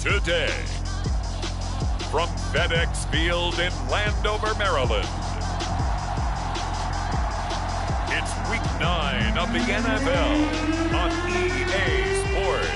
today. From FedEx Field in Landover, Maryland, it's Week 9 of the NFL on EA Sports.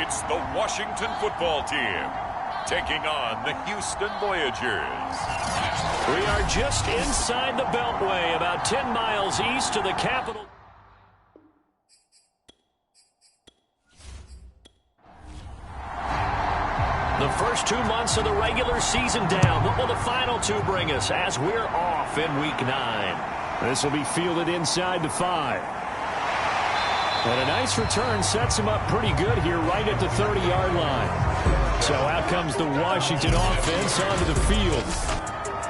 It's the Washington football team taking on the Houston Voyagers. We are just inside the Beltway, about 10 miles east of the capital. The first 2 months of the regular season down. What will the final two bring us as we're off in Week 9? This will be fielded inside the 5. And a nice return sets him up pretty good here right at the 30-yard line. So out comes the Washington offense onto the field.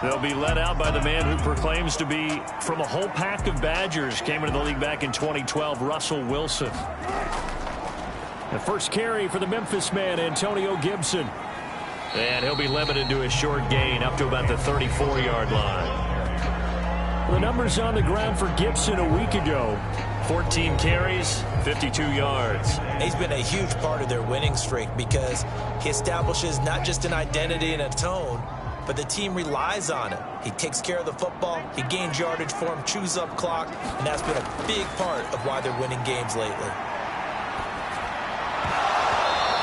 They'll be led out by the man who proclaims to be from a whole pack of Badgers. Came into the league back in 2012, Russell Wilson. The first carry for the Memphis man, Antonio Gibson. And he'll be limited to a short gain up to about the 34-yard line. The numbers on the ground for Gibson a week ago. 14 carries, 52 yards. He's been a huge part of their winning streak because he establishes not just an identity and a tone, but the team relies on it. He takes care of the football, he gains yardage for him, chews up clock, and that's been a big part of why they're winning games lately.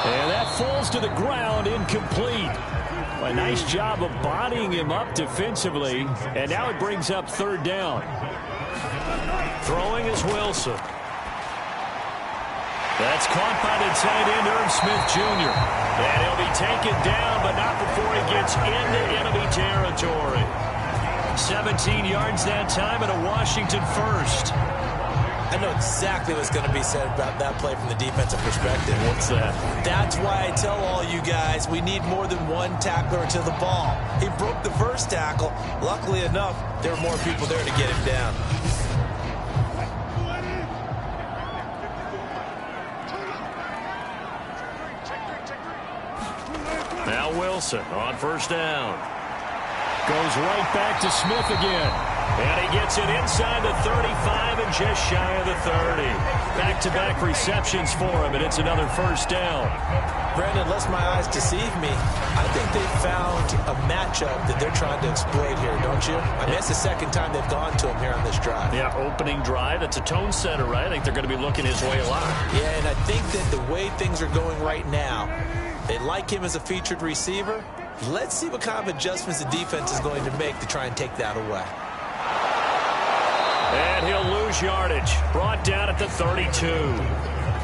And that falls to the ground, incomplete. A nice job of bodying him up defensively, and now it brings up third down. Throwing is Wilson. That's caught by the tight end, Irv Smith Jr. And he'll be taken down, but not before he gets into enemy territory. 17 yards that time and a Washington first. I know exactly what's going to be said about that play from the defensive perspective. What's that? That's why I tell all you guys we need more than one tackler to the ball. He broke the first tackle. Luckily enough, there were more people there to get him down. Now Wilson on first down. Goes right back to Smith again. And he gets it inside the 35 and just shy of the 30. Back-to-back receptions for him, and it's another first down. Brandon, lest my eyes deceive me, I think they've found a matchup that they're trying to exploit here, don't you? I mean, it's the second time they've gone to him here on this drive. Yeah, opening drive. It's a tone setter, right? I think they're going to be looking his way a lot. Yeah, and I think that the way things are going right now, they like him as a featured receiver. Let's see what kind of adjustments the defense is going to make to try and take that away. And he'll lose yardage. Brought down at the 32.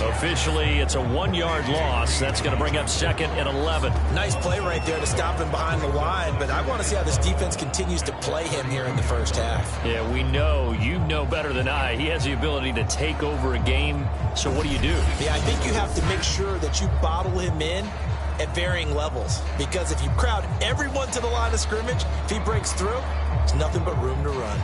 Officially, it's a 1-yard loss. That's going to bring up second and 11. Nice play right there to stop him behind the line, but I want to see how this defense continues to play him here in the first half. Yeah, we know, you know better than I, he has the ability to take over a game. So what do you do? Yeah, I think you have to make sure that you bottle him in at varying levels, because if you crowd everyone to the line of scrimmage, if he breaks through, there's nothing but room to run.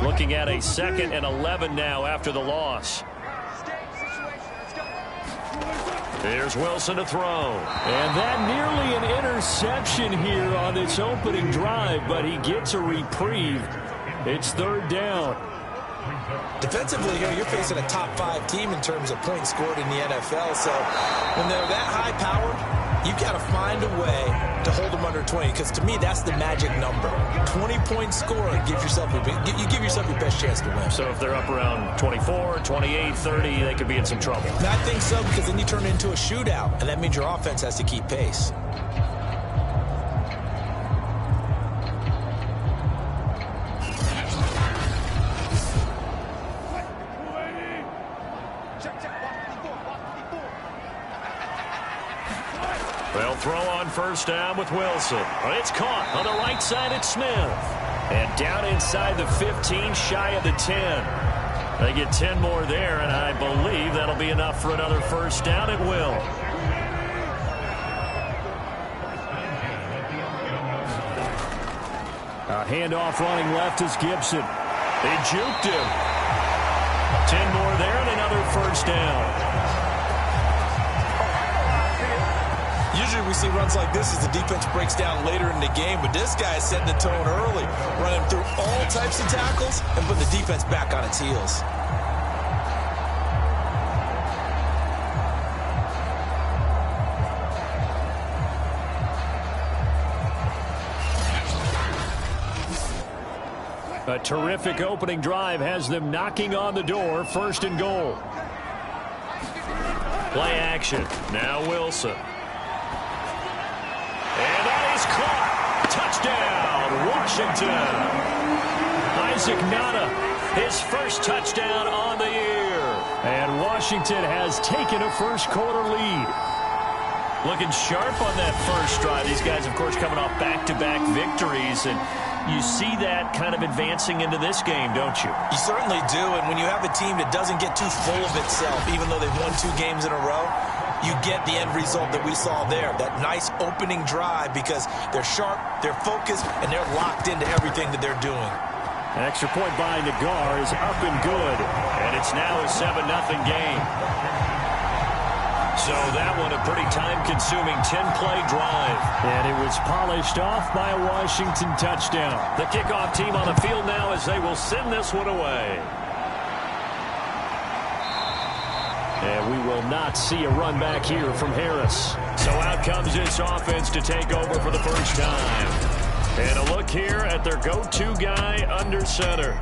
Looking at a second and 11 now after the loss. There's Wilson to throw. And that nearly an interception here on this opening drive, but he gets a reprieve. It's third down. Defensively here, you're facing a top 5 team in terms of points scored in the NFL. So when they're that high powered, you've got to find a way to hold them under 20, because to me, that's the magic number. 20-point score gives yourself you give yourself your best chance to win. So if they're up around 24, 28, 30, they could be in some trouble. And I think so, because then you turn it into a shootout, and that means your offense has to keep pace. They'll throw on first down with Wilson. It's caught on the right side at Smith. And down inside the 15, shy of the 10. They get 10 more there, and I believe that'll be enough for another first down. It will. A handoff running left is Gibson. They juked him. 10 more there and another first down. Usually we see runs like this as the defense breaks down later in the game, but this guy is setting the tone early, running through all types of tackles and putting the defense back on its heels. A terrific opening drive has them knocking on the door. First and goal. Play action. Now Wilson. And that is caught. Touchdown, Washington. Isaac Nada, his first touchdown on the year. And Washington has taken a first quarter lead. Looking sharp on that first drive. These guys, of course, coming off back-to-back victories, and you see that kind of advancing into this game, don't you? You certainly do, and when you have a team that doesn't get too full of itself, even though they've won 2 games in a row, you get the end result that we saw there, that nice opening drive, because they're sharp, they're focused, and they're locked into everything that they're doing. An extra point by Nagar is up and good, and it's now a 7-0 game. So that one a pretty time-consuming 10-play drive. And it was polished off by a Washington touchdown. The kickoff team on the field now as they will send this one away. And we will not see a run back here from Harris. So out comes this offense to take over for the first time. And a look here at their go-to guy under center.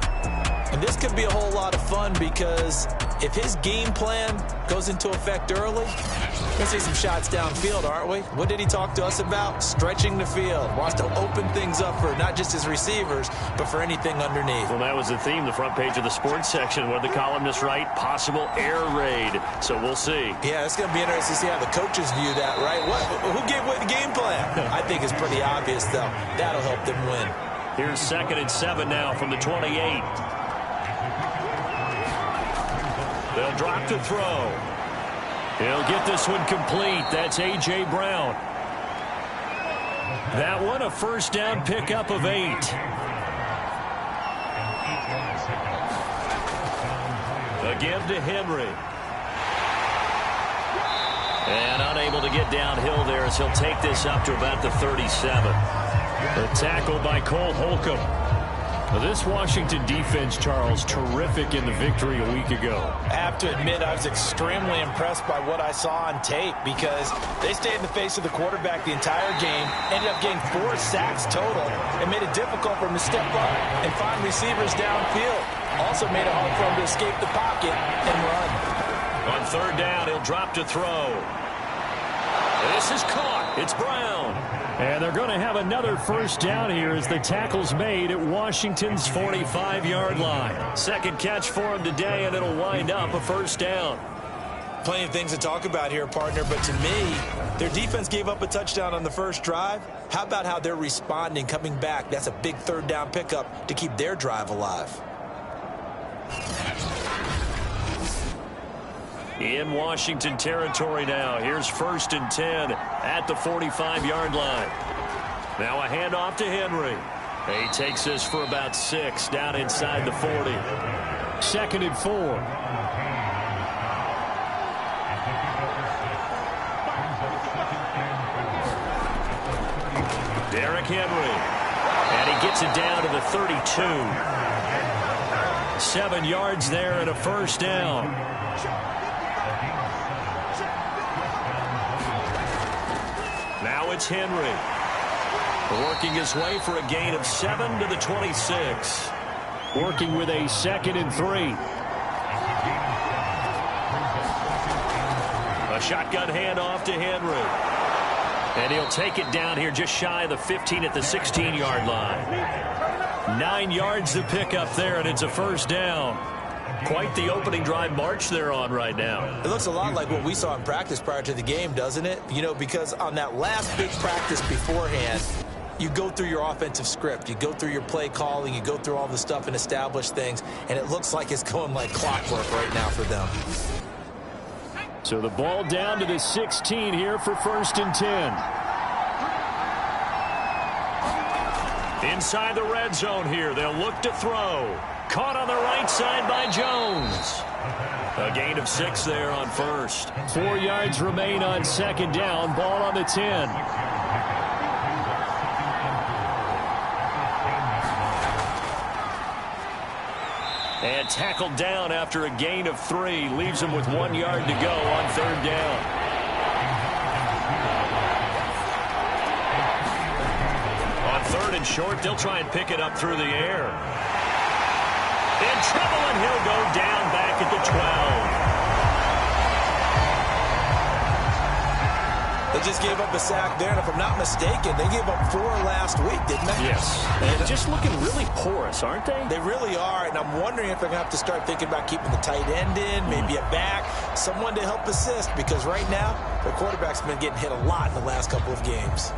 And this could be a whole lot of fun because if his game plan goes into effect early, we're going to see some shots downfield, aren't we? What did he talk to us about? Stretching the field. Wants to open things up for not just his receivers, but for anything underneath. Well, that was the theme, the front page of the sports section. What did the columnists write? Possible air raid. So we'll see. Yeah, it's going to be interesting to see how the coaches view that, right? Who gave away the game plan? I think it's pretty obvious, though. That'll help them win. Here's 2nd and 7 now from the 28. They'll drop to throw. He'll get this one complete. That's A.J. Brown. That one a first down pickup of 8. Again to Henry. And unable to get downhill there as he'll take this up to about the 37. The tackle by Cole Holcomb. This Washington defense, Charles, terrific in the victory a week ago. I have to admit, I was extremely impressed by what I saw on tape because they stayed in the face of the quarterback the entire game, ended up getting 4 sacks total, and made it difficult for him to step up and find receivers downfield. Also made it hard for him to escape the pocket and run. On 3rd down, he'll drop to throw. This is caught. It's Brown. And they're going to have another first down here as the tackle's made at Washington's 45-yard line. Second catch for him today, and it'll wind up a first down. Plenty of things to talk about here, partner, but to me, their defense gave up a touchdown on the first drive. How about how they're responding, coming back? That's a big 3rd down pickup to keep their drive alive. In Washington territory now. Here's 1st and 10 at the 45-yard line. Now a handoff to Henry. He takes this for about 6 down inside the 40. 2nd and 4. Derrick Henry. And he gets it down to the 32. 7 yards there and a first down. Now it's Henry. Working his way for a gain of 7 to the 26. Working with a 2nd and 3. A shotgun handoff to Henry. And he'll take it down here just shy of the 15 at the 16-yard line. 9 yards to pick up there, and it's a first down. Quite the opening drive march they're on right now. It looks a lot like what we saw in practice prior to the game, doesn't it? You know, because on that last big practice beforehand, you go through your offensive script. You go through your play calling. You go through all the stuff and establish things. And it looks like it's going like clockwork right now for them. So the ball down to the 16 here for 1st and 10. Inside the red zone here, they'll look to throw. Caught on the right side by Jones. A gain of 6 there on first. 4 yards remain on second down. Ball on the 10. And tackled down after a gain of 3. Leaves him with 1 yard to go on third down. On third and short, they'll try and pick it up through the air. In trouble, and he'll go down back at the 12. They just gave up a sack there, and if I'm not mistaken, they gave up 4 last week, didn't they? Yes. And just looking really porous, aren't they? They really are, and I'm wondering if they're going to have to start thinking about keeping the tight end in, maybe a back, someone to help assist, because right now, their quarterback's been getting hit a lot in the last couple of games.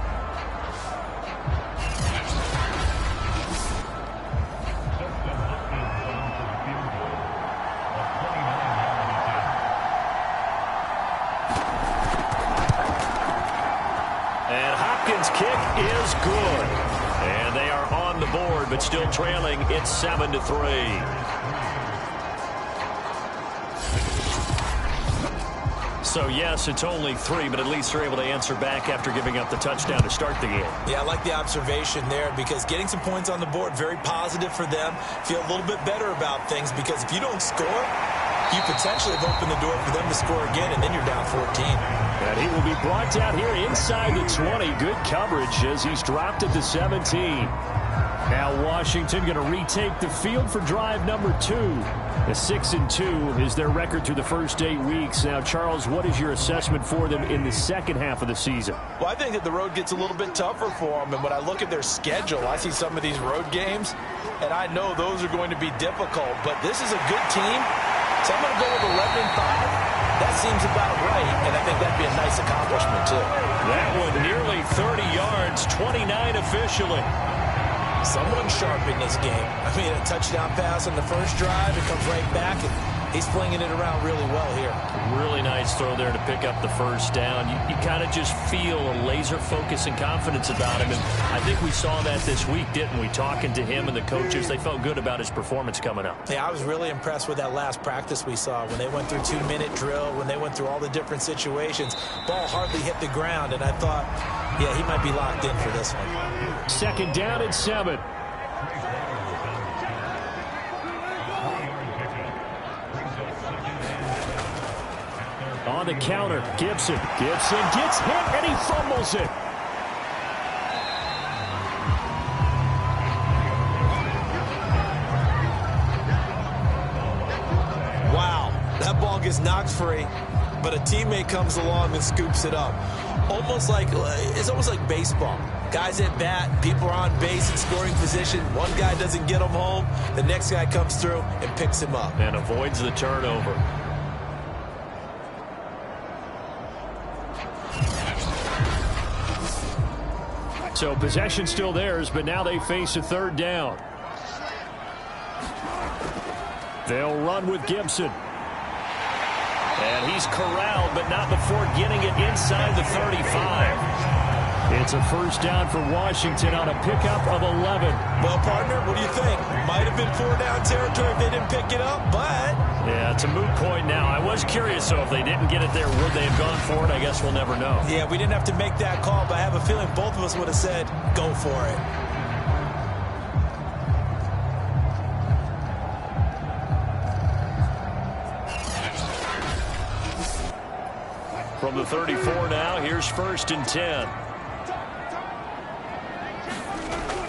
Kick is good. And they are on the board, but still trailing. It's 7-3. So, yes, it's only 3, but at least they're able to answer back after giving up the touchdown to start the game. Yeah, I like the observation there because getting some points on the board, very positive for them. Feel a little bit better about things because if you don't score, you potentially have opened the door for them to score again, and then you're down 14. And he will be brought down here inside the 20. Good coverage as he's dropped it to 17. Now Washington going to retake the field for drive number 2. A 6-2 is their record through the first 8 weeks. Now, Charles, what is your assessment for them in the second half of the season? Well, I think that the road gets a little bit tougher for them. And when I look at their schedule, I see some of these road games, and I know those are going to be difficult. But this is a good team. So I'm going to go with 11-5. That seems about right, and I think that'd be a nice accomplishment, too. That one nearly 30 yards, 29 officially. Someone sharp in this game. I mean, a touchdown pass on the first drive, it comes right back, and he's flinging it around really well here. Really nice throw there to pick up the first down. You kind of just feel a laser focus and confidence about him, and I think we saw that this week, didn't we? Talking to him and the coaches, they felt good about his performance coming up. Yeah, I was really impressed with that last practice we saw when they went through 2-minute drill, when they went through all the different situations. Ball hardly hit the ground, and I thought, yeah, he might be locked in for this one. Second down and 7. On the counter, Gibson gets hit, and he fumbles it. Wow, that ball gets knocked free, but a teammate comes along and scoops it up. It's almost like baseball. Guys at bat, people are on base in scoring position. One guy doesn't get him home, the next guy comes through and picks him up. And avoids the turnover. So possession still theirs, but now they face a third down. They'll run with Gibson. And he's corralled, but not before getting it inside the 35. It's a first down for Washington on a pickup of 11. Well, partner, what do you think? Might have been 4-down territory if they didn't pick it up, but... Yeah, it's a moot point now. I was curious, so if they didn't get it there, would they have gone for it? I guess we'll never know. Yeah, we didn't have to make that call, but I have a feeling both of us would have said, go for it. From the 34 now, here's 1st and 10.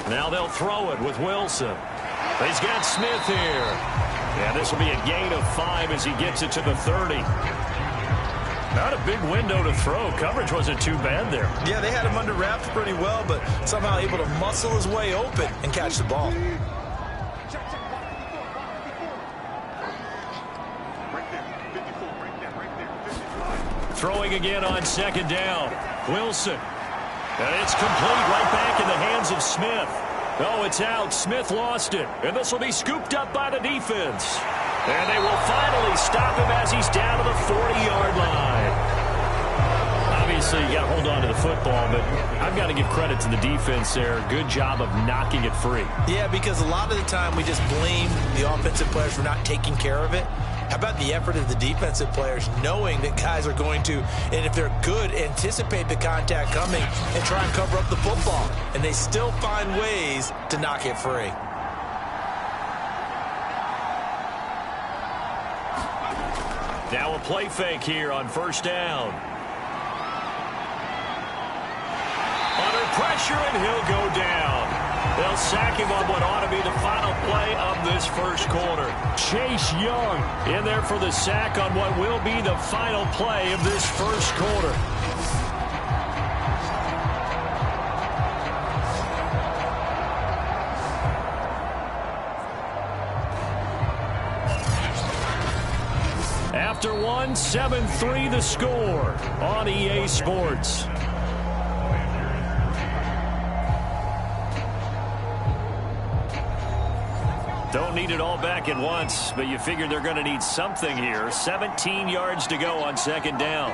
Now they'll throw it with Wilson. He's got Smith here. Yeah, this will be a gain of 5 as he gets it to the 30. Not a big window to throw. Coverage wasn't too bad there. Yeah, they had him under wraps pretty well, but somehow able to muscle his way open and catch the ball. Throwing again on second down. Wilson. And it's complete right back in the hands of Smith. Oh, it's out. Smith lost it. And this will be scooped up by the defense. And they will finally stop him as he's down to the 40-yard line. Obviously, you got to hold on to the football, but I've got to give credit to the defense there. Good job of knocking it free. Yeah, because a lot of the time we just blame the offensive players for not taking care of it. How about the effort of the defensive players knowing that guys are going to, and if they're good, anticipate the contact coming and try and cover up the football. And they still find ways to knock it free. Now a play fake here on first down. Under pressure, and he'll go down. They'll sack him on what ought to be the final play of this first quarter. Chase Young in there for the sack on what will be the final play of this first quarter. After one, 7-3 the score on EA Sports. Don't need it all back at once, but you figure they're going to need something here. 17 yards to go on second down.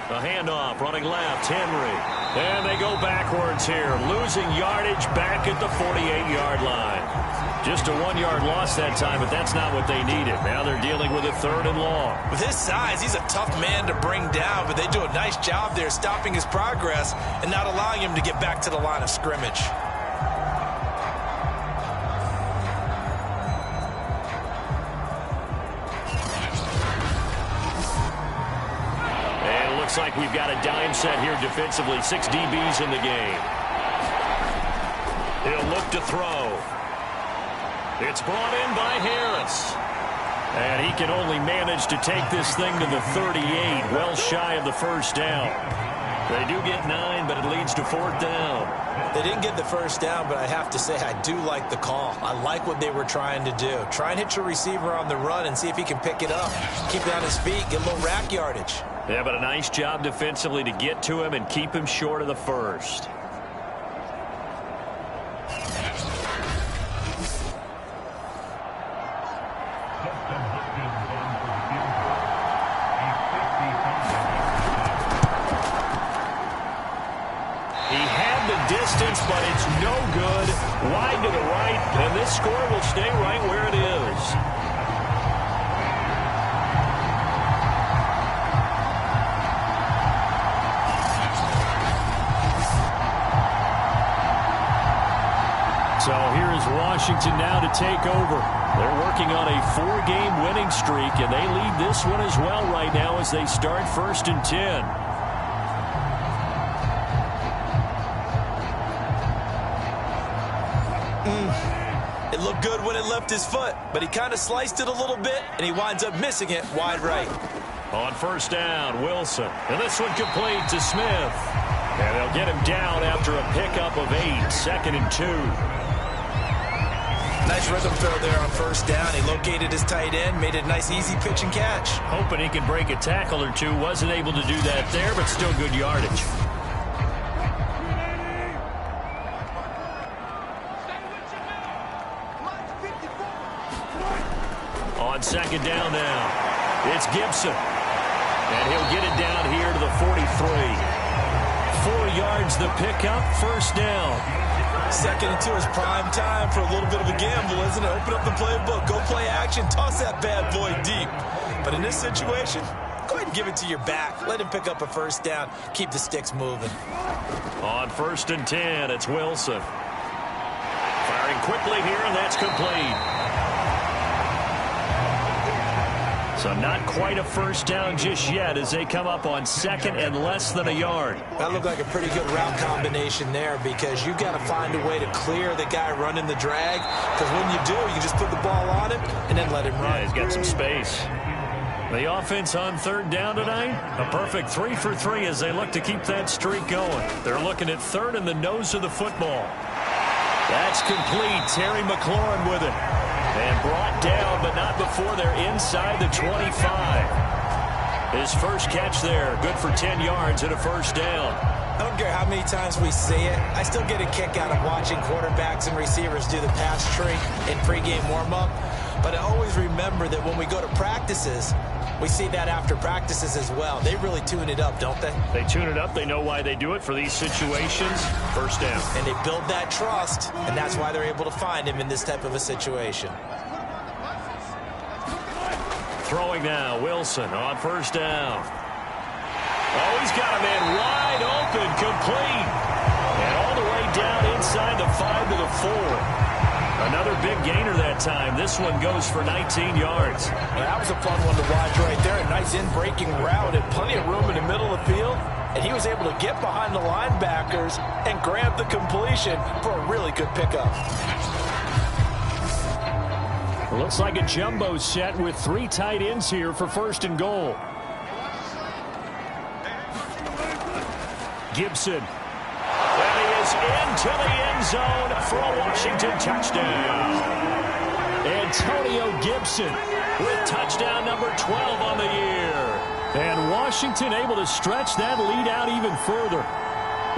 A handoff, running left, Henry. And they go backwards here, losing yardage back at the 48-yard line. Just a 1-yard loss that time, but that's not what they needed. Now they're dealing with a 3rd and long. With his size, he's a tough man to bring down, but they do a nice job there stopping his progress and not allowing him to get back to the line of scrimmage. And it looks like we've got a dime set here defensively. 6 DBs in the game. He'll look to throw. It's brought in by Harris. And he can only manage to take this thing to the 38, well shy of the first down. They do get 9, but it leads to 4th down. They didn't get the first down, but I have to say I do like the call. I like what they were trying to do. Try and hit your receiver on the run and see if he can pick it up. Keep it on his feet, get a little rack yardage. Yeah, but a nice job defensively to get to him and keep him short of the first. But it's no good. Wide to the right, and this score will stay right where it is. So here is Washington now to take over. They're working on a 4-game winning streak, and they lead this one as well right now as they start 1st and 10. It looked good when it left his foot, but he kind of sliced it a little bit, and he winds up missing it wide right. On first down, Wilson. And this one complete to Smith. And they'll get him down after a pickup of 8, 2nd and 2. Nice rhythm throw there on first down. He located his tight end, made it a nice, easy pitch and catch. Hoping he could break a tackle or two. Wasn't able to do that there, but still good yardage. On second down now, it's Gibson. And he'll get it down here to the 43. 4 yards the pickup, first down. 2nd and 2 is prime time for a little bit of a gamble, isn't it? Open up the playbook, go play action, toss that bad boy deep. But in this situation, go ahead and give it to your back. Let him pick up a first down. Keep the sticks moving. On 1st and 10, it's Wilson. Firing quickly here, and that's complete. So not quite a first down just yet as they come up on 2nd and less than a yard. That looked like a pretty good route combination there because you've got to find a way to clear the guy running the drag. Because when you do, you just put the ball on him and then let him run. Yeah, he's got some space. The offense on 3rd down tonight, a perfect 3 for 3 as they look to keep that streak going. They're looking at 3rd and the nose of the football. That's complete. Terry McLaurin with it. And brought down, but not before they're inside the 25. His first catch there, good for 10 yards and a first down. I don't care how many times we say it, I still get a kick out of watching quarterbacks and receivers do the pass tree in pregame warm-up. But I always remember that when we go to practices, we see that after practices as well. They really tune it up, don't they? They tune it up. They know why they do it for these situations. First down. And they build that trust, and that's why they're able to find him in this type of a situation. Throwing now, Wilson on first down. Oh, he's got a man wide open, complete. And all the way down inside the 5 to the 4. Another big gainer that time. This one goes for 19 yards. Well, that was a fun one to watch right there. A nice in-breaking route and plenty of room in the middle of the field. And he was able to get behind the linebackers and grab the completion for a really good pickup. Looks like a jumbo set with 3 tight ends here for first and goal. Gibson. And he is into the end zone for a Washington touchdown. Antonio Gibson with touchdown number 12 on the year. And Washington able to stretch that lead out even further.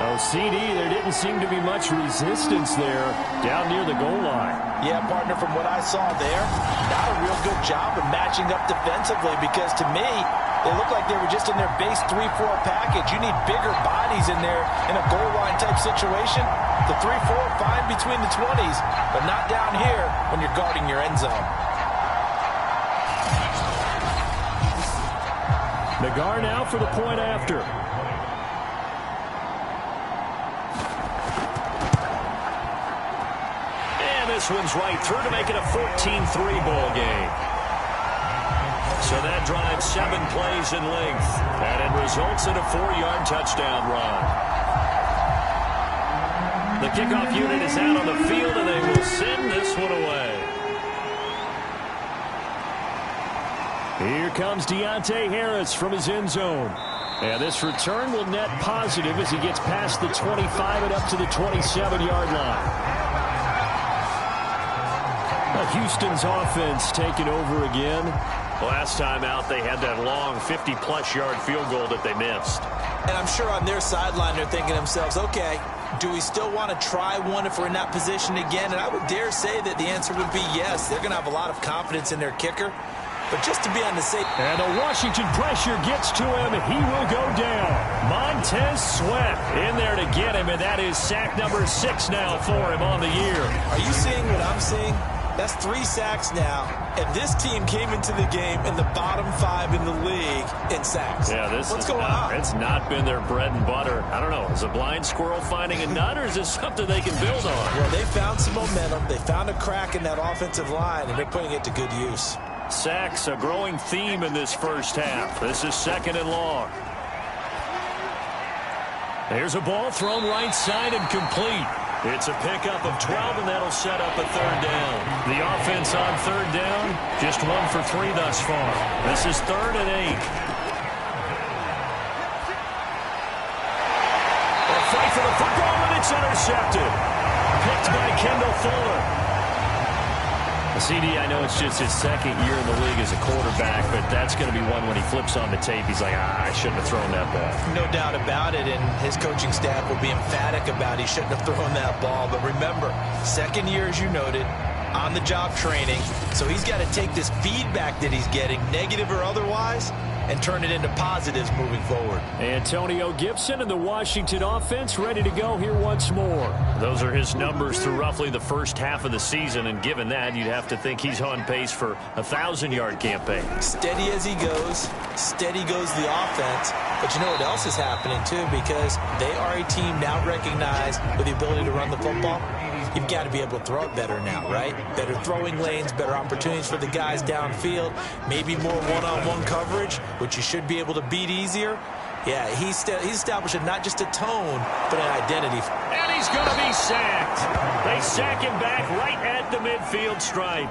Oh, CD, there didn't seem to be much resistance there down near the goal line. Yeah, partner, from what I saw there, not a real good job of matching up defensively because to me, they looked like they were just in their base 3-4 package. You need bigger bodies in there in a goal line type situation. The 3-4 fine between the 20s, but not down here when you're guarding your end zone. Nagar now for the point after. This one's right through to make it a 14-3 ball game. So that drives 7 plays in length, and it results in a 4-yard touchdown run. The kickoff unit is out on the field, and they will send this one away. Here comes Deontay Harris from his end zone. And this return will net positive as he gets past the 25 and up to the 27-yard line. Houston's offense taking over again. Last time out, they had that long 50-plus yard field goal that they missed. And I'm sure on their sideline, they're thinking to themselves, okay, do we still want to try one if we're in that position again? And I would dare say that the answer would be yes. They're going to have a lot of confidence in their kicker. But just to be on the safe... And the Washington pressure gets to him. He will go down. Montez Sweat in there to get him, and that is sack number 6 now for him on the year. Are you seeing what I'm seeing? That's 3 sacks now, and this team came into the game in the bottom 5 in the league in sacks. Yeah, What's going on? It's not been their bread and butter. I don't know. Is a blind squirrel finding a nut, or is this something they can build on? Well, they found some momentum. They found a crack in that offensive line, and they're putting it to good use. Sacks, a growing theme in this first half. This is 2nd and long. There's a ball thrown right side and complete. It's a pickup of 12, and that'll set up a 3rd down. The offense on 3rd down, just 1 for 3 thus far. This is 3rd and 8. A fight for the football, and it's intercepted. Picked by Kendall Fuller. CD, I know it's just his 2nd year in the league as a quarterback, but that's going to be one when he flips on the tape. He's like, I shouldn't have thrown that ball. No doubt about it, and his coaching staff will be emphatic about he shouldn't have thrown that ball. But remember, 2nd year, as you noted, on-the-job training. So he's got to take this feedback that he's getting, negative or otherwise, and turn it into positives moving forward. Antonio Gibson and the Washington offense ready to go here once more. Those are his numbers through roughly the first half of the season, and given that, you'd have to think he's on pace for a 1,000-yard campaign. Steady as he goes, steady goes the offense. But you know what else is happening, too, because they are a team now recognized with the ability to run the football. You've got to be able to throw it better now, right? Better throwing lanes, better opportunities for the guys downfield, maybe more one-on-one coverage, which you should be able to beat easier. Yeah, he's establishing not just a tone, but an identity. And he's going to be sacked. They sack him back right at the midfield stripe.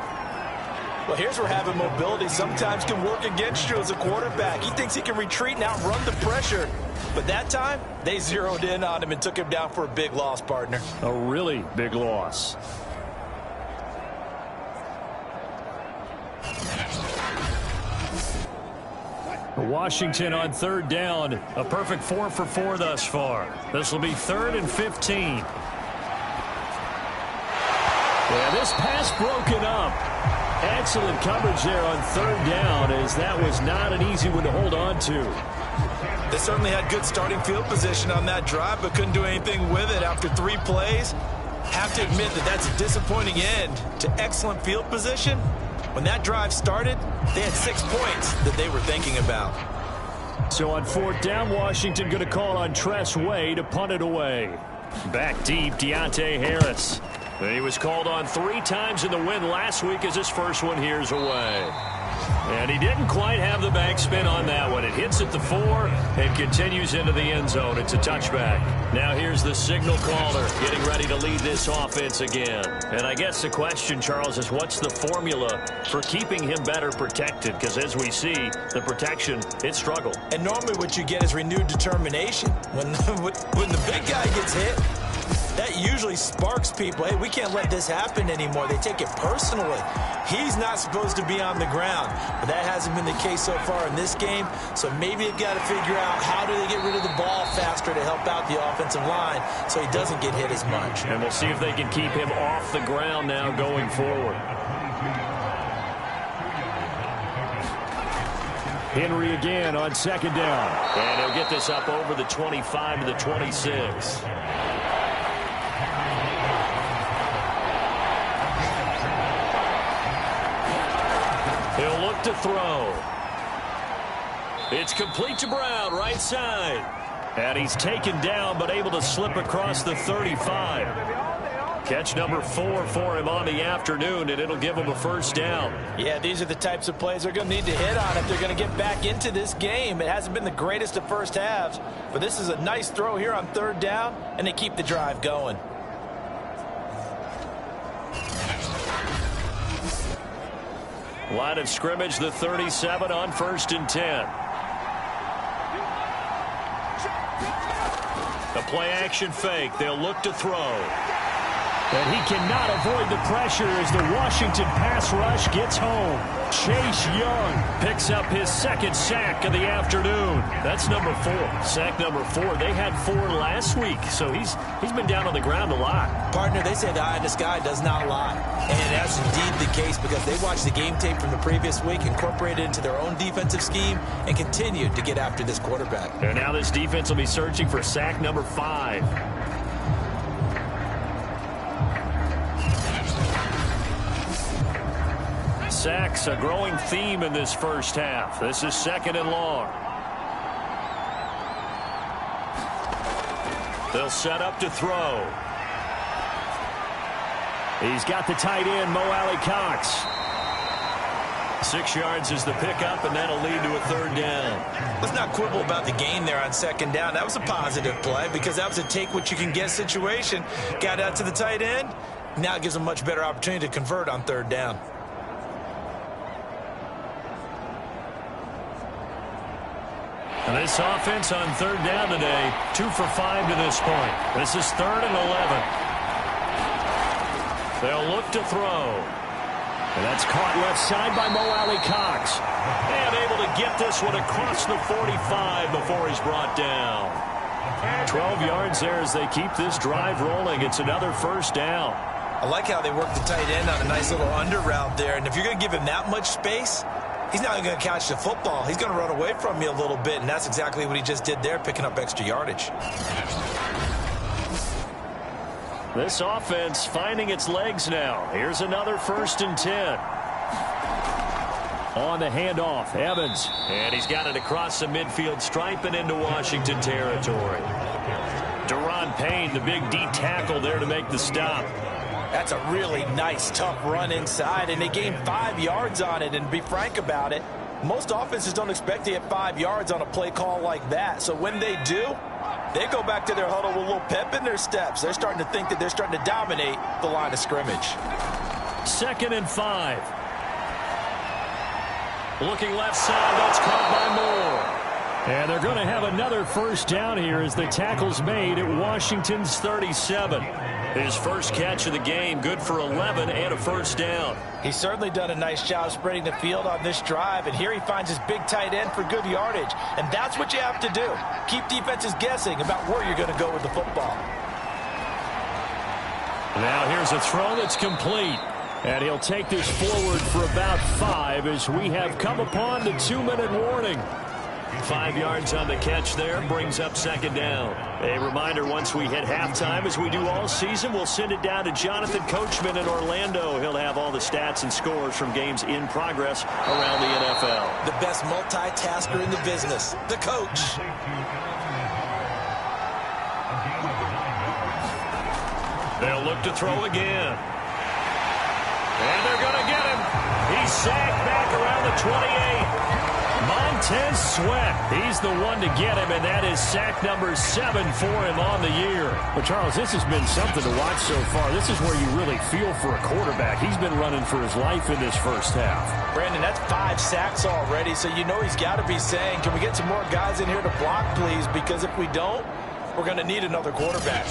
Well, here's where having mobility sometimes can work against you as a quarterback. He thinks he can retreat and outrun the pressure. But that time, they zeroed in on him and took him down for a big loss, partner. A really big loss. Washington on 3rd down. A perfect 4 for 4 thus far. This will be 3rd and 15. Yeah, this pass broken up. Excellent coverage there on third down, as that was not an easy one to hold on to. They certainly had good starting field position on that drive, but couldn't do anything with it after 3 plays. Have to admit that that's a disappointing end to excellent field position. When that drive started, they had 6 points that they were thinking about. So on fourth down, Washington going to call on Tress Way to punt it away. Back deep, Deontay Harris. He was called on 3 times in the win last week as his first one here's away. And he didn't quite have the backspin on that one. It hits at the 4 and continues into the end zone. It's a touchback. Now here's the signal caller getting ready to lead this offense again. And I guess the question, Charles, is what's the formula for keeping him better protected? Because as we see, the protection, it struggled. And normally what you get is renewed determination. When the big guy gets hit, that usually sparks people. Hey, we can't let this happen anymore. They take it personally. He's not supposed to be on the ground, but that hasn't been the case so far in this game. So maybe they've got to figure out how do they get rid of the ball faster to help out the offensive line so he doesn't get hit as much. And we'll see if they can keep him off the ground now going forward. Henry again on second down. And he'll get this up over the 25 to the 26. He'll look to throw. It's complete to Brown, right side. And he's taken down, but able to slip across the 35. Catch number 4 for him on the afternoon, and it'll give him a first down. Yeah, these are the types of plays they're going to need to hit on if they're going to get back into this game. It hasn't been the greatest of first halves, but this is a nice throw here on third down, and they keep the drive going. Line of scrimmage, the 37 on 1st and 10. The play action fake. They'll look to throw. And he cannot avoid the pressure as the Washington pass rush gets home. Chase Young picks up his 2nd sack of the afternoon. That's number 4. Sack number 4. They had 4 last week, so he's been down on the ground a lot. Partner, they say the eye in the sky does not lie. And that's indeed the case because they watched the game tape from the previous week, incorporated it into their own defensive scheme, and continued to get after this quarterback. And now this defense will be searching for sack number 5. Sacks, a growing theme in this first half. This is 2nd and long. They'll set up to throw. He's got the tight end, Mo Alley Cox. 6 yards is the pickup, and that'll lead to a 3rd down. Let's not quibble about the gain there on 2nd down. That was a positive play because that was a take-what-you-can-get situation. Got out to the tight end. Now it gives them a much better opportunity to convert on 3rd down. And this offense on 3rd down today, 2 for 5 to this point. This is 3rd and 11. They'll look to throw. And that's caught left side by Mo Alley Cox. And able to get this one across the 45 before he's brought down. 12 yards there as they keep this drive rolling. It's another 1st down. I like how they work the tight end on a nice little under route there. And if you're going to give him that much space, he's not going to catch the football. He's going to run away from you a little bit, and that's exactly what he just did there, picking up extra yardage. This offense finding its legs now. Here's another 1st and 10. On the handoff, Evans. And he's got it across the midfield stripe and into Washington territory. Deron Payne, the big D tackle there to make the stop. That's a really nice, tough run inside, and they gained 5 yards on it. And to be frank about it, most offenses don't expect to get 5 yards on a play call like that. So when they do, they go back to their huddle with a little pep in their steps. They're starting to think that they're starting to dominate the line of scrimmage. 2nd and 5. Looking left side, that's caught by Moore. And they're going to have another 1st down here as the tackle's made at Washington's 37. His first catch of the game, good for 11 and a 1st down. He's certainly done a nice job spreading the field on this drive, and here he finds his big tight end for good yardage. And that's what you have to do. Keep defenses guessing about where you're going to go with the football. Now here's a throw that's complete. And he'll take this forward for about 5 as we have come upon the 2-minute warning. 5 yards on the catch there, brings up second down. A reminder, once we hit halftime, as we do all season, we'll send it down to Jonathan Coachman in Orlando. He'll have all the stats and scores from games in progress around the NFL. The best multitasker in the business, the coach. They'll look to throw again. And they're going to get him. He's sacked back around the 28. Montez Sweat, he's the one to get him, and that is sack number 7 for him on the year. But, Charles, this has been something to watch so far. This is where you really feel for a quarterback. He's been running for his life in this first half. Brandon, that's 5 sacks already, so you know he's got to be saying, can we get some more guys in here to block, please? Because if we don't, we're going to need another quarterback.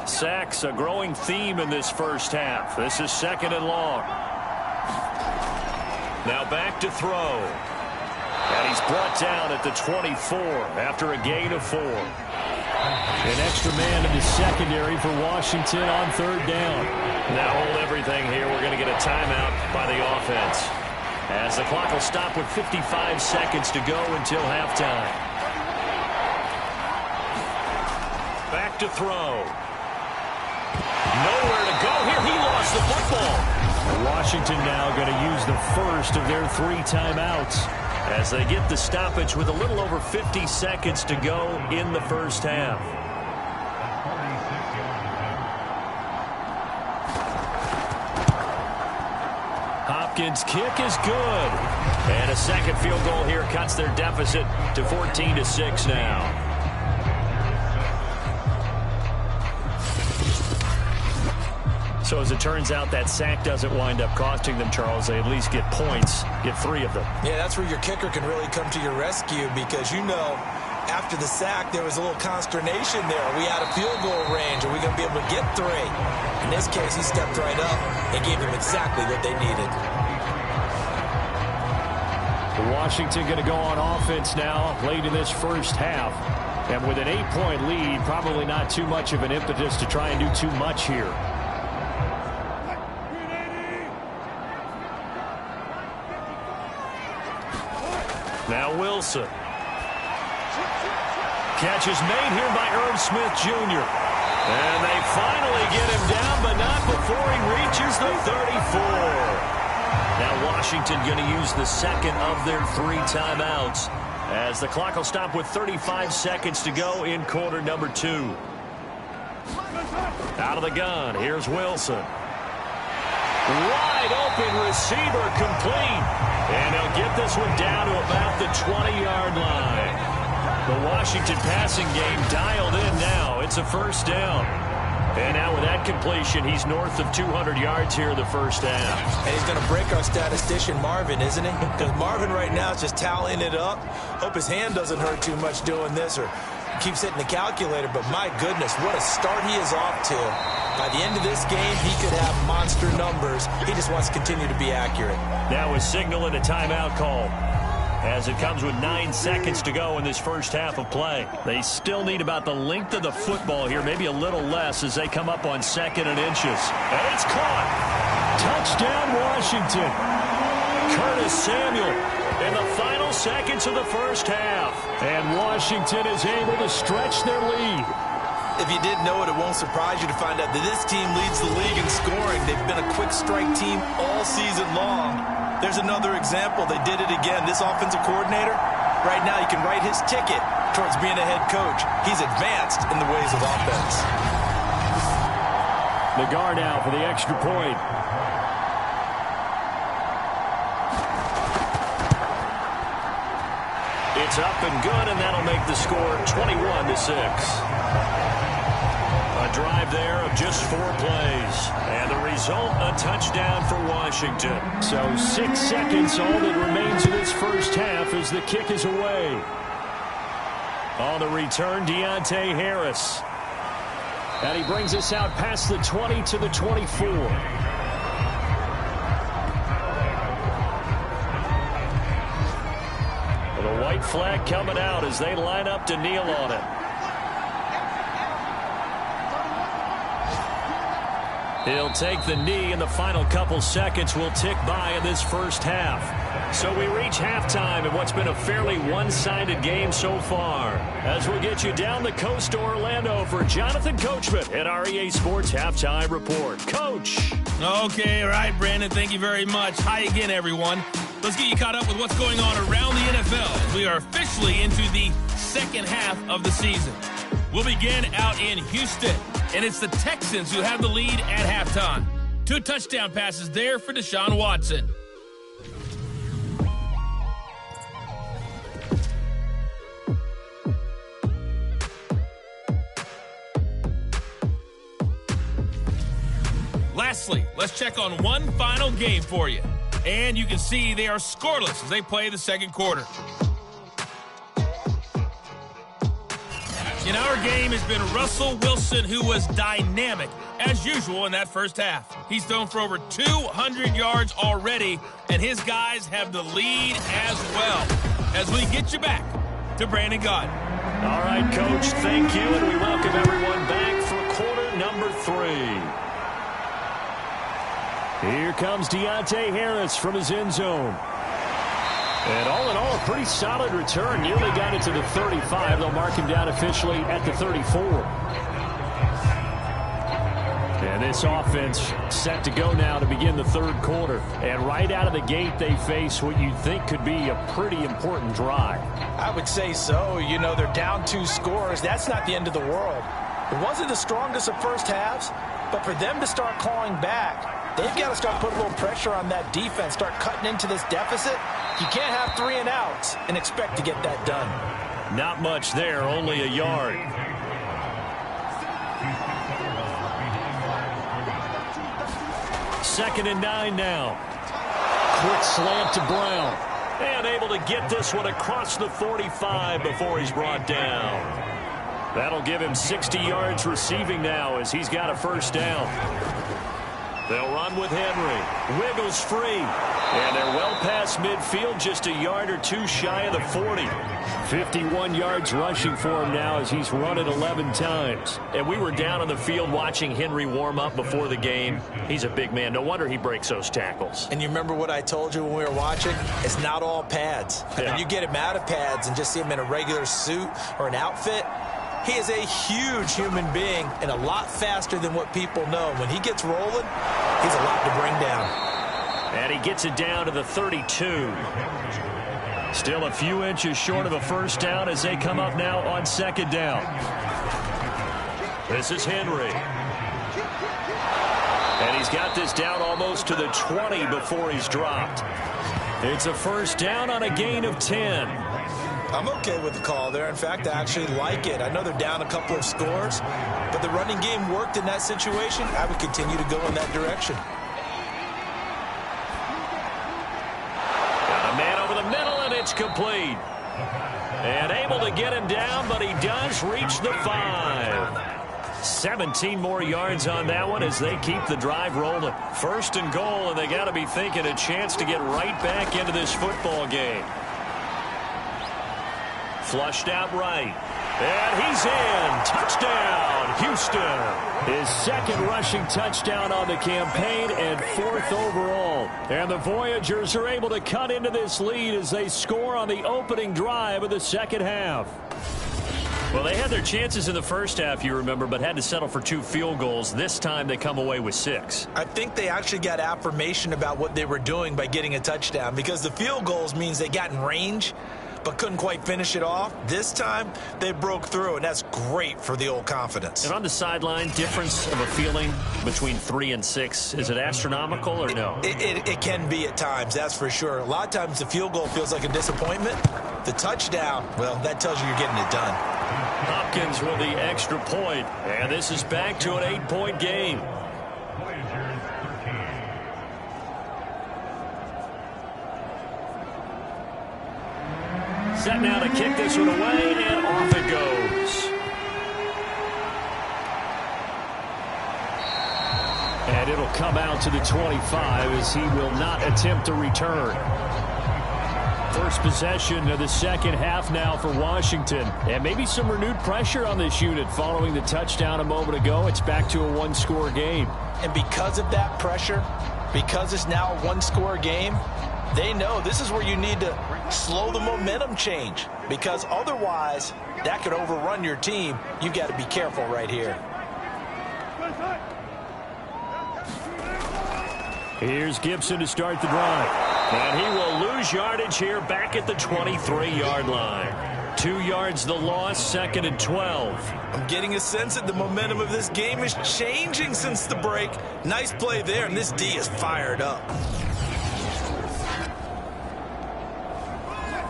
Sacks, a growing theme in this first half. This is 2nd and long. Now back to throw. And he's brought down at the 24 after a gain of 4. An extra man in the secondary for Washington on 3rd down. Now hold everything here. We're going to get a timeout by the offense, as the clock will stop with 55 seconds to go until halftime. Back to throw. Nowhere to go here. He lost the football. Washington now going to use the first of their 3 timeouts as they get the stoppage with a little over 50 seconds to go in the first half. Hopkins' kick is good. And a second field goal here cuts their deficit to 14-6 now. So as it turns out, that sack doesn't wind up costing them, Charles. They at least get points, get 3 of them. Yeah, that's where your kicker can really come to your rescue, because, you know, after the sack, there was a little consternation there. Are we out of field goal range? Are we going to be able to get 3? In this case, he stepped right up and gave them exactly what they needed. Washington going to go on offense now late in this first half. And with an 8-point lead, probably not too much of an impetus to try and do too much here. Now Wilson. Catch is made here by Irv Smith Jr. And they finally get him down, but not before he reaches the 34. Now Washington going to use the second of their 3 timeouts, as the clock will stop with 35 seconds to go in quarter number 2. Out of the gun, here's Wilson. Wide open receiver, complete. And they'll get this one down to about the 20-yard line. The Washington passing game dialed in now. It's a first down. And now with that completion, he's north of 200 yards here in the first half. And he's going to break our statistician Marvin, isn't he? Because Marvin right now is just tallying it up. Hope his hand doesn't hurt too much doing this, or keeps hitting the calculator. But my goodness, what a start he is off to. By the end of this game, he could have monster numbers. He just wants to continue to be accurate. Now a signal and a timeout call, as it comes with 9 seconds to go in this first half of play. They still need about the length of the football here, maybe a little less, as they come up on 2nd and inches. And it's caught. Touchdown, Washington. Curtis Samuel in the final seconds of the first half. And Washington is able to stretch their lead. If you didn't know it, it won't surprise you to find out that this team leads the league in scoring. They've been a quick strike team all season long. There's another example. They did it again. This offensive coordinator, right now he can write his ticket towards being a head coach. He's advanced in the ways of offense. The guard now for the extra point. It's up and good, and that'll make the score 21-6. A drive there of just 4 plays. And the result, a touchdown for Washington. So 6 seconds, all that remains of this first half as the kick is away. On the return, Deontay Harris. And he brings us out past the 20 to the 24. The white flag coming out as they line up to kneel on it. He'll take the knee, and the final couple seconds will tick by in this first half. So we reach halftime in what's been a fairly one-sided game so far. As we'll get you down the coast to Orlando for Jonathan Coachman at our EA Sports Halftime Report. Coach. Okay, all right, Brandon, thank you very much. Hi again, everyone. Let's get you caught up with what's going on around the NFL. We are officially into the second half of the season. We'll begin out in Houston, and it's the Texans who have the lead at halftime. 2 touchdown passes there for Deshaun Watson. Lastly, let's check on one final game for you. And you can see they are scoreless as they play the second quarter. In our game has been Russell Wilson, who was dynamic, as usual, in that first half. He's thrown for over 200 yards already, and his guys have the lead as well. As we get you back to Brandon Gaudin. All right, Coach, thank you, and we welcome everyone back for quarter number 3. Here comes Deontay Harris from his end zone. And all in all, a pretty solid return. Nearly got it to the 35. They'll mark him down officially at the 34. And this offense set to go now to begin the third quarter. And right out of the gate, they face what you'd think could be a pretty important drive. I would say so. You know, they're down 2 scores. That's not the end of the world. It wasn't the strongest of first halves, but for them to start clawing back, they've got to start putting a little pressure on that defense, start cutting into this deficit. You can't have 3 and outs and expect to get that done. Not much there, only a yard. Second and 9 now. Quick slant to Brown. And able to get this one across the 45 before he's brought down. That'll give him 60 yards receiving now as he's got a first down. They'll run with Henry. Wiggles free. And they're well past midfield, just a yard or 2 shy of the 40. 51 yards rushing for him now as he's run it 11 times. And we were down on the field watching Henry warm up before the game. He's a big man. No wonder he breaks those tackles. And you remember what I told you when we were watching? It's not all pads. I mean, you get him out of pads and just see him in a regular suit or an outfit. He is a huge human being and a lot faster than what people know. When he gets rolling, he's a lot to bring down. And he gets it down to the 32. Still a few inches short of a first down as they come up now on second down. This is Henry. And he's got this down almost to the 20 before he's dropped. It's a first down on a gain of 10. I'm okay with the call there. In fact, I actually like it. I know they're down a couple of scores, but the running game worked in that situation. I would continue to go in that direction. Got a man over the middle, and it's complete. And able to get him down, but he does reach the 5. 17 more yards on that one as they keep the drive rolling. First and goal, and they got to be thinking a chance to get right back into this football game. Flushed out right. And he's in. Touchdown, Houston. His second rushing touchdown on the campaign and 4th overall. And the Voyagers are able to cut into this lead as they score on the opening drive of the second half. Well, they had their chances in the first half, you remember, but had to settle for 2 field goals. This time they come away with 6. I think they actually got affirmation about what they were doing by getting a touchdown, because the field goals means they got in range but couldn't quite finish it off. This time, they broke through, and that's great for the old confidence. And on the sideline, difference of a feeling between 3 and 6, is it astronomical or no? It can be at times, that's for sure. A lot of times the field goal feels like a disappointment. The touchdown, well, that tells you you're getting it done. Hopkins with the extra point, and this is back to an 8-point game. Set now to kick this one away, and off it goes. And it'll come out to the 25 as he will not attempt to return. First possession of the second half now for Washington. And maybe some renewed pressure on this unit following the touchdown a moment ago. It's back to a one-score game. And because of that pressure, because it's now a one-score game, they know this is where you need to slow the momentum change. Because otherwise, that could overrun your team. You've got to be careful right here. Here's Gibson to start the drive. And he will lose yardage here back at the 23-yard line. 2 yards the loss, 2nd and 12. I'm getting a sense that the momentum of this game is changing since the break. Nice play there, and this D is fired up.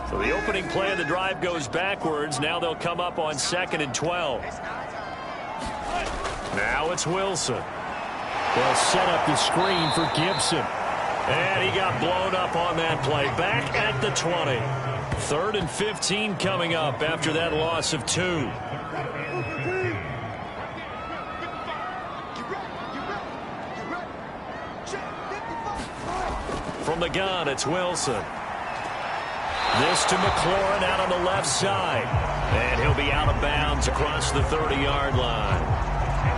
So the opening play of the drive goes backwards. Now they'll come up on 2nd and 12. Now it's Wilson. They'll set up the screen for Gibson. And he got blown up on that play. Back at the 20. 3rd and 15 coming up after that loss of 2. From the gun, it's Wilson. This to McLaurin out on the left side. And he'll be out of bounds across the 30-yard line.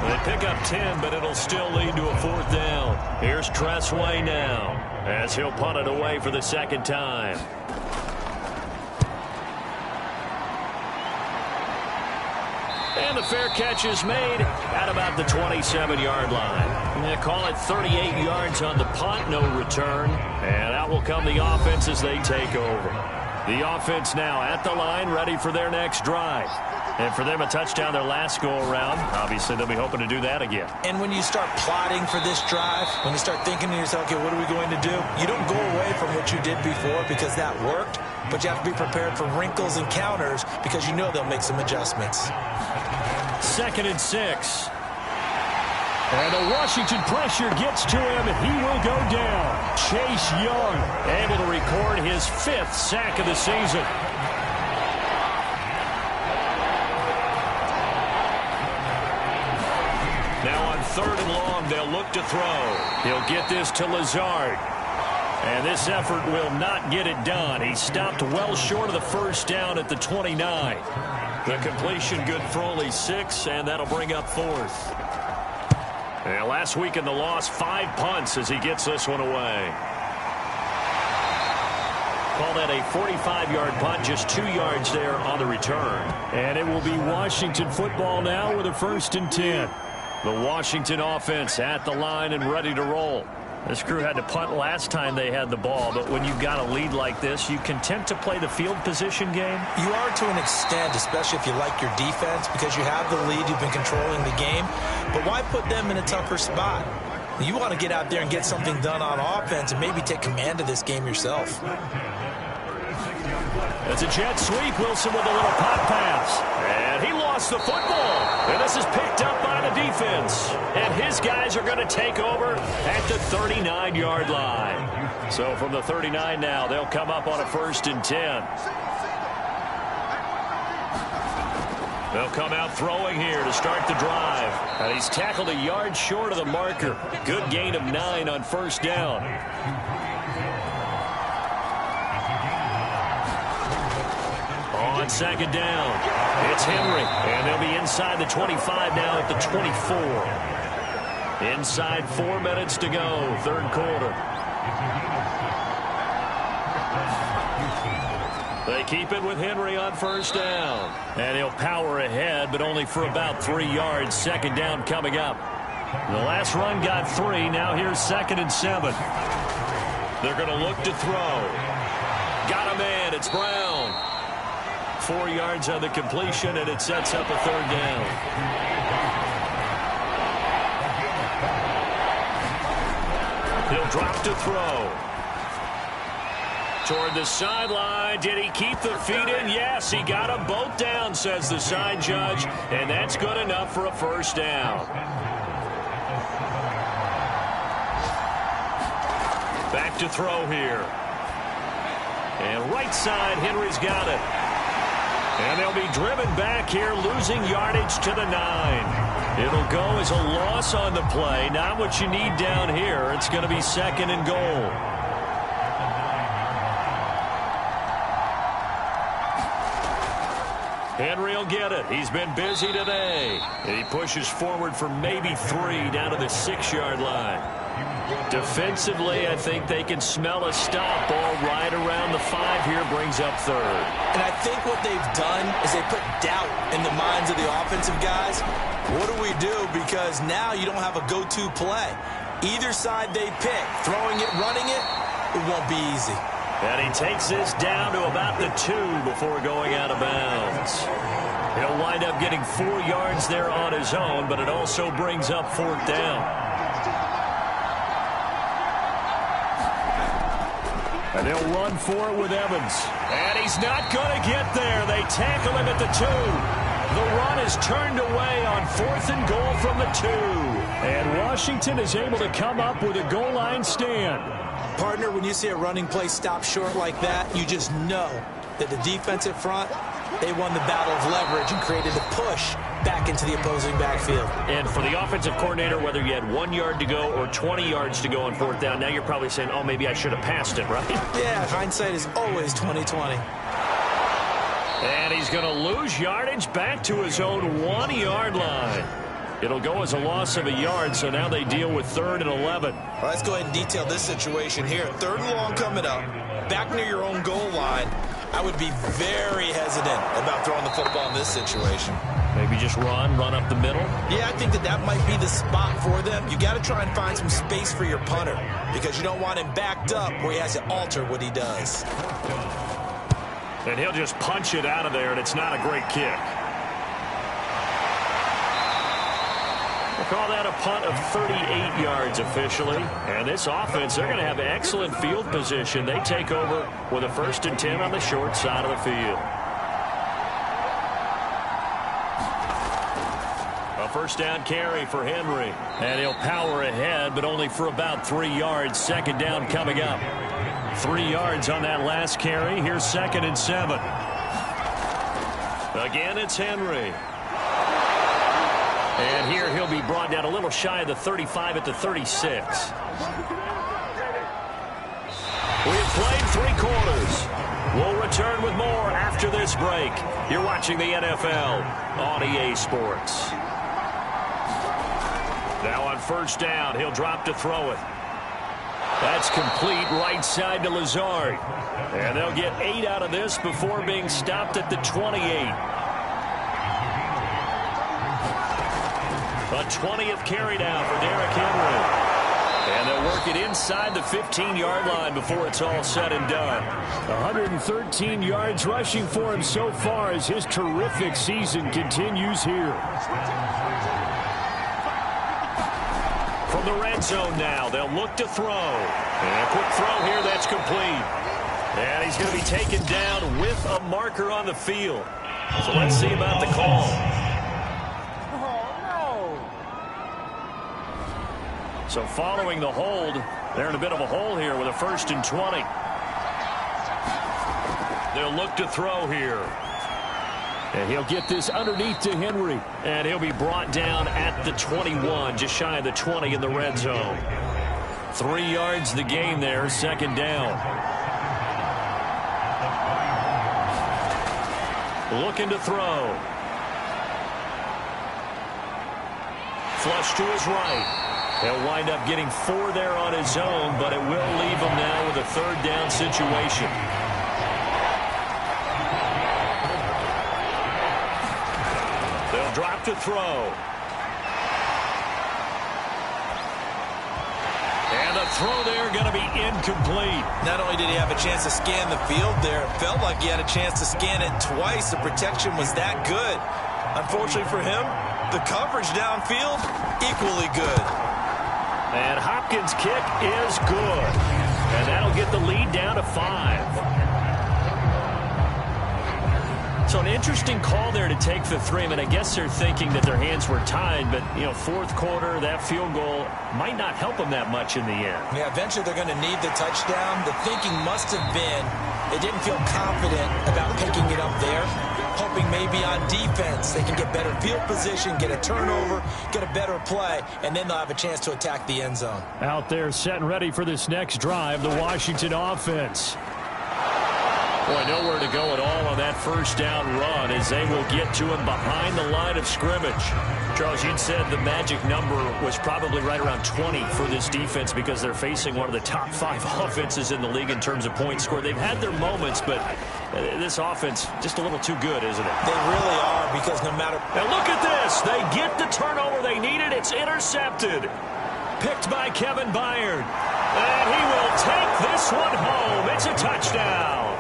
They pick up 10, but it'll still lead to a 4th down. Here's Tressway now as he'll punt it away for the second time. And the fair catch is made at about the 27-yard line. They call it 38 yards on the punt, no return. And out will come the offense as they take over. The offense now at the line, ready for their next drive. And for them, a touchdown their last go-around. Obviously, they'll be hoping to do that again. And when you start plotting for this drive, when you start thinking to yourself, okay, what are we going to do? You don't go away from what you did before because that worked, but you have to be prepared for wrinkles and counters because you know they'll make some adjustments. 2nd and 6. And the Washington pressure gets to him, and he will go down. Chase Young able to record his 5th sack of the season. Now on 3rd and long, they'll look to throw. He'll get this to Lazard. And this effort will not get it done. He stopped well short of the first down at the 29. The completion good for only 6, and that'll bring up 4th. And last week in the loss, 5 punts as he gets this one away. Call that a 45-yard punt, just 2 yards there on the return. And it will be Washington football now with a 1st and 10. The Washington offense at the line and ready to roll. This crew had to punt last time they had the ball, but when you've got a lead like this, you content to play the field position game? You are to an extent, especially if you like your defense, because you have the lead, you've been controlling the game. But why put them in a tougher spot? You want to get out there and get something done on offense and maybe take command of this game yourself. It's a jet sweep. Wilson with a little pop pass. And he lost the football. And this is picked up by the defense. And his guys are going to take over at the 39-yard line. So from the 39 now, they'll come up on a 1st and 10. They'll come out throwing here to start the drive. And he's tackled a yard short of the marker. Good gain of 9 on 1st down. On 2nd down, it's Henry, and they'll be inside the 25 now at the 24. Inside 4 minutes to go, 3rd quarter. They keep it with Henry on 1st down. And he'll power ahead, but only for about 3 yards. 2nd down coming up. The last run got 3. Now here's 2nd and 7. They're going to look to throw. Got a man. It's Brown. 4 yards on the completion, and it sets up a 3rd down. He'll drop to throw. Toward the sideline. Did he keep the feet in? Yes, he got them both down, says the side judge, and that's good enough for a 1st down. Back to throw here. And right side, Henry's got it. And they'll be driven back here, losing yardage to the 9. It'll go as a loss on the play. Not what you need down here. It's going to be 2nd and goal. Henry will get it. He's been busy today. And he pushes forward for maybe 3 down to the 6-yard line. Defensively, I think they can smell a stop. Ball right around the 5 here, brings up 3rd. And I think what they've done is they put doubt in the minds of the offensive guys. What do we do? Because now you don't have a go-to play. Either side they pick, throwing it, running it, it won't be easy. And he takes this down to about the 2 before going out of bounds. He'll wind up getting 4 yards there on his own, but it also brings up 4th down. And they'll run for it with Evans. And he's not going to get there. They tackle him at the 2. The run is turned away on 4th and goal from the 2. And Washington is able to come up with a goal line stand. Partner, when you see a running play stop short like that, you just know that the defensive front, they won the battle of leverage and created a push back into the opposing backfield. And for the offensive coordinator, whether you had 1 yard to go or 20 yards to go on 4th down, now you're probably saying, oh, maybe I should have passed it, right? Yeah, hindsight is always 20/20. And he's going to lose yardage back to his own 1-yard line. It'll go as a loss of a yard, so now they deal with 3rd and 11. Well, let's go ahead and detail this situation here. 3rd and long coming up, back near your own goal line. I would be very hesitant about throwing the football in this situation. Maybe just run up the middle? Yeah, I think that might be the spot for them. You got to try and find some space for your punter because you don't want him backed up where he has to alter what he does. And he'll just punch it out of there, and it's not a great kick. We'll call that a punt of 38 yards officially. And this offense, they're going to have excellent field position. They take over with a 1st and 10 on the short side of the field. A 1st down carry for Henry. And he'll power ahead, but only for about 3 yards. 2nd down coming up. 3 yards on that last carry. Here's 2nd and 7. Again, it's Henry. And here he'll be brought down a little shy of the 35 at the 36. We've played 3 quarters. We'll return with more after this break. You're watching the NFL on EA Sports. Now on 1st down, he'll drop to throw it. That's complete right side to Lazard. And they'll get 8 out of this before being stopped at the 28. A 20th carry down for Derrick Henry. And they'll work it inside the 15-yard line before it's all said and done. 113 yards rushing for him so far as his terrific season continues here. From the red zone now, they'll look to throw. And a quick throw here, that's complete. And he's going to be taken down with a marker on the field. So let's see about the call. So following the hold, they're in a bit of a hole here with a 1st and 20. They'll look to throw here. And he'll get this underneath to Henry. And he'll be brought down at the 21, just shy of the 20 in the red zone. 3 yards the game there, 2nd down. Looking to throw. Flush to his right. He'll wind up getting 4 there on his own, but it will leave him now with a 3rd down situation. They'll drop to throw. And the throw there going to be incomplete. Not only did he have a chance to scan the field there, it felt like he had a chance to scan it twice. The protection was that good. Unfortunately for him, the coverage downfield, equally good. And Hopkins' kick is good. And that'll get the lead down to 5. So an interesting call there to take the 3. I mean, I guess they're thinking that their hands were tied, but, 4th quarter, that field goal might not help them that much in the end. Yeah, eventually they're going to need the touchdown. The thinking must have been they didn't feel confident about picking it up there, hoping maybe on defense they can get better field position, get a turnover, get a better play, and then they'll have a chance to attack the end zone. Out there set and ready for this next drive, the Washington offense. Boy, nowhere to go at all on that first down run as they will get to him behind the line of scrimmage. Charles, you'd said the magic number was probably right around 20 for this defense because they're facing one of the top 5 offenses in the league in terms of points scored. They've had their moments, but this offense just a little too good, isn't it? They really are, because no matter... Now look at this. They get the turnover they needed. It's intercepted. Picked by Kevin Byard. And he will take this one home. It's a touchdown.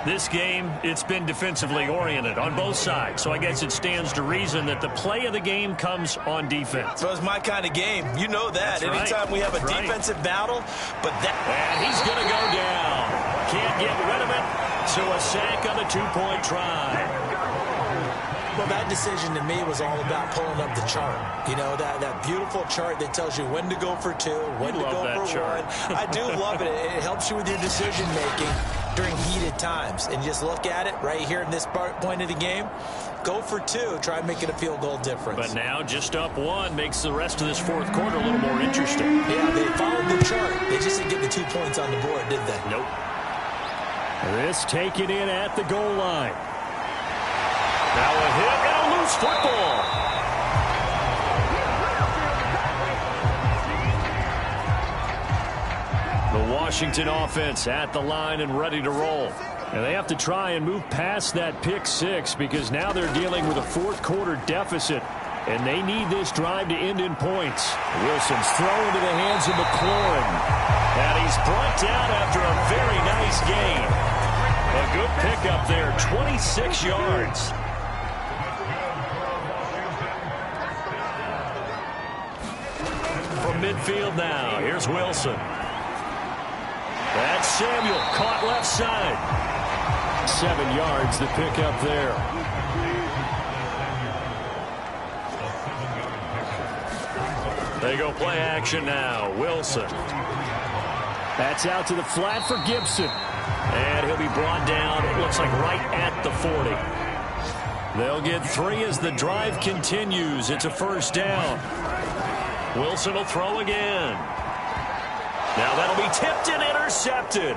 This game, it's been defensively oriented on both sides, so I guess it stands to reason that the play of the game comes on defense. So it's my kind of game. You know that. That's anytime right. we have a defensive battle, but that... And he's going to go down. Can't get rid of it, so a sack on the 2-point try. Well, that decision to me was all about pulling up the chart. You know, that beautiful chart that tells you when to go for 2, when to go for 1. I do love it. It helps you with your decision-making during heated times. And just look at it right here in this point of the game. Go for 2. Try making a field goal difference. But now just up 1 makes the rest of this fourth quarter a little more interesting. Yeah, they followed the chart. They just didn't get the 2 points on the board, did they? Nope. This taken in at the goal line. Now a hit and a loose football. The Washington offense at the line and ready to roll. And they have to try and move past that pick 6 because now they're dealing with a fourth quarter deficit. And they need this drive to end in points. Wilson's throw into the hands of McLaurin. And he's brought down after a very nice gain. A good pickup there, 26 yards. From midfield now, here's Wilson. That's Samuel, caught left side. 7 yards, the pickup there. They go play action now. Wilson. That's out to the flat for Gibson. And he'll be brought down, it looks like right at the 40. They'll get 3 as the drive continues. It's a first down. Wilson will throw again. Now that'll be tipped and intercepted.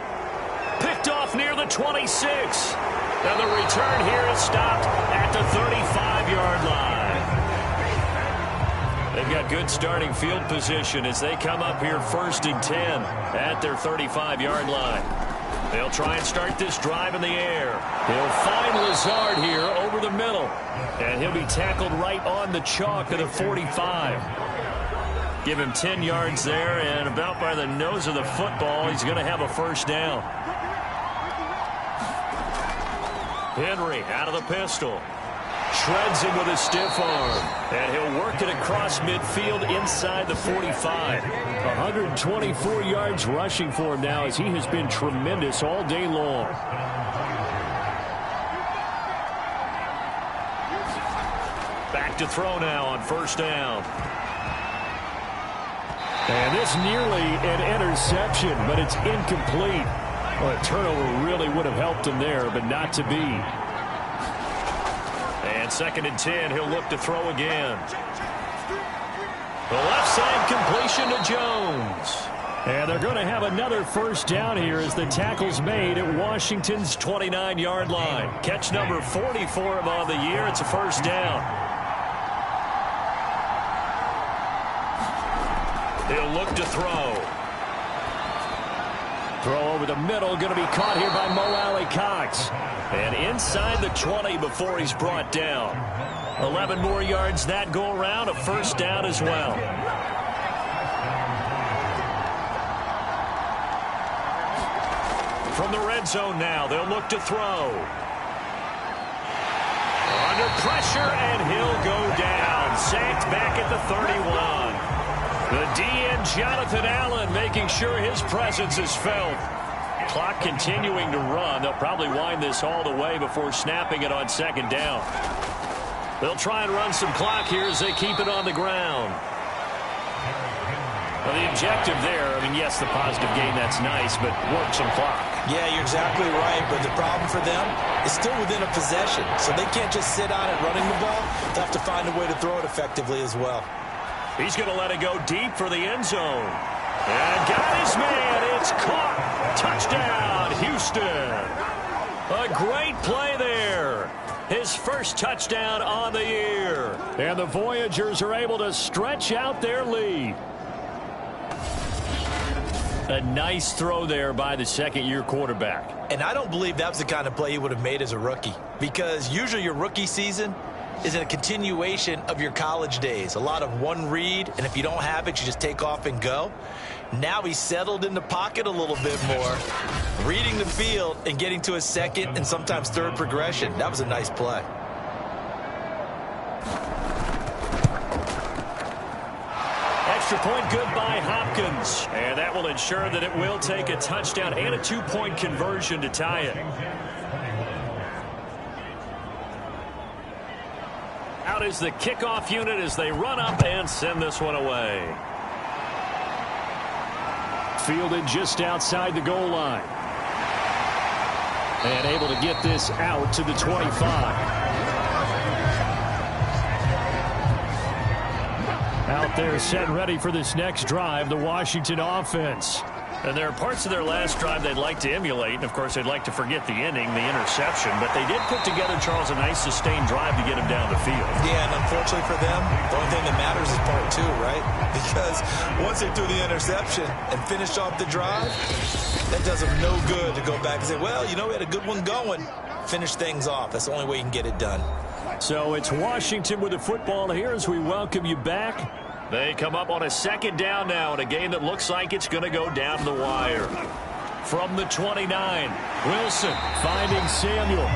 Picked off near the 26. And the return here is stopped at the 35-yard line. They've got good starting field position as they come up here 1st and 10 at their 35-yard line. They'll try and start this drive in the air. He'll find Lazard here over the middle. And he'll be tackled right on the chalk of the 45. Give him 10 yards there, and about by the nose of the football, he's going to have a first down. Henry out of the pistol. Shreds him with a stiff arm. And he'll work it across midfield inside the 45. 124 yards rushing for him now as he has been tremendous all day long. Back to throw now on first down. And this nearly an interception, but it's incomplete. Well, a turnover really would have helped him there, but not to be. And 2nd and 10, he'll look to throw again. The left side completion to Jones. And they're going to have another first down here as the tackle's made at Washington's 29-yard line. Catch number 40 for him on the year. It's a first down. He'll look to throw. Throw over the middle, going to be caught here by Mo Alley-Cox. And inside the 20 before he's brought down. 11 more yards that go around, a first down as well. From the red zone now, they'll look to throw. Under pressure, and he'll go down. Sacked back at the 31. The DN, Jonathan Allen, making sure his presence is felt. Clock continuing to run. They'll probably wind this all the way before snapping it on 2nd down. They'll try and run some clock here as they keep it on the ground. Well, the objective there, I mean, yes, the positive gain, that's nice, but work some clock. Yeah, you're exactly right, but the problem for them is still within a possession, so they can't just sit on it running the ball. They'll have to find a way to throw it effectively as well. He's going to let it go deep for the end zone. And got his man. It's caught. Touchdown, Houston. A great play there. His first touchdown on the year. And the Voyagers are able to stretch out their lead. A nice throw there by the second-year quarterback. And I don't believe that was the kind of play he would have made as a rookie, because usually your rookie season is a continuation of your college days. A lot of one read, and if you don't have it, you just take off and go. Now he's settled in the pocket a little bit more, reading the field and getting to his second and sometimes third progression. That was a nice play. Extra point good by Hopkins. And that will ensure that it will take a touchdown and a two-point conversion to tie it. Out is the kickoff unit as they run up and send this one away. Fielded just outside the goal line. And able to get this out to the 25. Out there set ready for this next drive, the Washington offense. And there are parts of their last drive they'd like to emulate. And, of course, they'd like to forget the inning, the interception. But they did put together, Charles, a nice sustained drive to get him down the field. Yeah, and unfortunately for them, the only thing that matters is part two, right? Because once they threw the interception and finished off the drive, that does them no good to go back and say, well, you know, we had a good one going. Finish things off. That's the only way you can get it done. So it's Washington with the football here as we welcome you back. They come up on a second down now in a game that looks like it's going to go down the wire. From the 29, Wilson finding Samuel.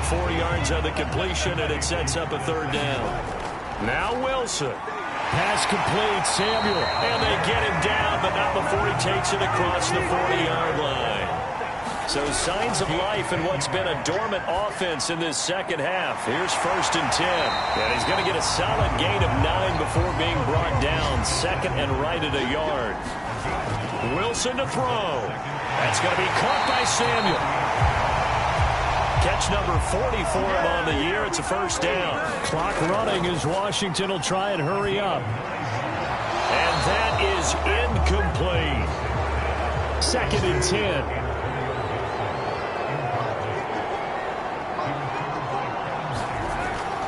4 yards on the completion, and it sets up a third down. Now Wilson. Pass complete, Samuel. And they get him down, but not before he takes it across the 40-yard line. So signs of life in what's been a dormant offense in this second half. Here's 1st and 10. And he's going to get a solid gain of 9 before being brought down. Second and right at a yard. Wilson to throw. That's going to be caught by Samuel. Catch number 40 for him on the year. It's a first down. Clock running as Washington will try and hurry up. And that is incomplete. 2nd and 10.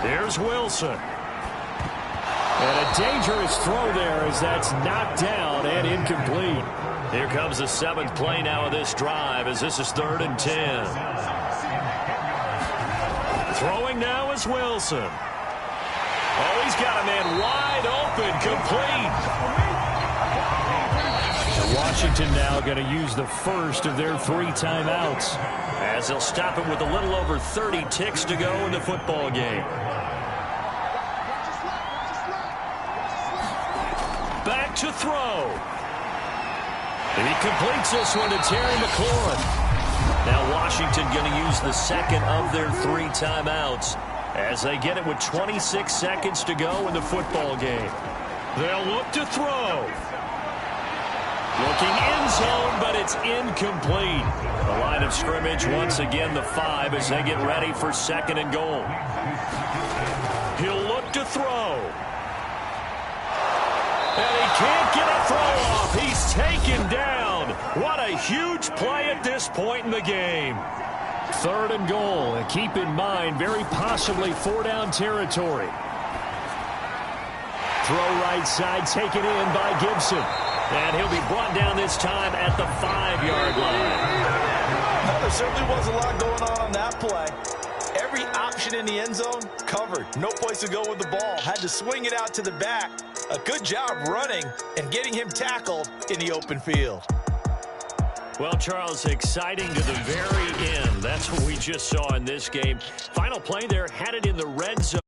Here's Wilson. And a dangerous throw there as that's knocked down and incomplete. Here comes the 7th play now of this drive as this is 3rd and 10. Throwing now is Wilson. Oh, he's got a man wide open, complete. Washington now going to use the first of their 3 timeouts as they'll stop it with a little over 30 ticks to go in the football game. Back to throw. And he completes this one to Terry McLaurin. Now Washington going to use the second of their 3 timeouts as they get it with 26 seconds to go in the football game. They'll look to throw. Looking end zone, but it's incomplete. The line of scrimmage once again the 5 as they get ready for 2nd and goal. He'll look to throw. And he can't get a throw off. He's taken down. What a huge play at this point in the game. 3rd and goal. And keep in mind, very possibly 4-down territory. Throw right side, taken in by Gibson. And he'll be brought down this time at the 5-yard line. Well, there certainly was a lot going on that play. Every option in the end zone covered. No place to go with the ball. Had to swing it out to the back. A good job running and getting him tackled in the open field. Well, Charles, exciting to the very end. That's what we just saw in this game. Final play there, had it in the red zone.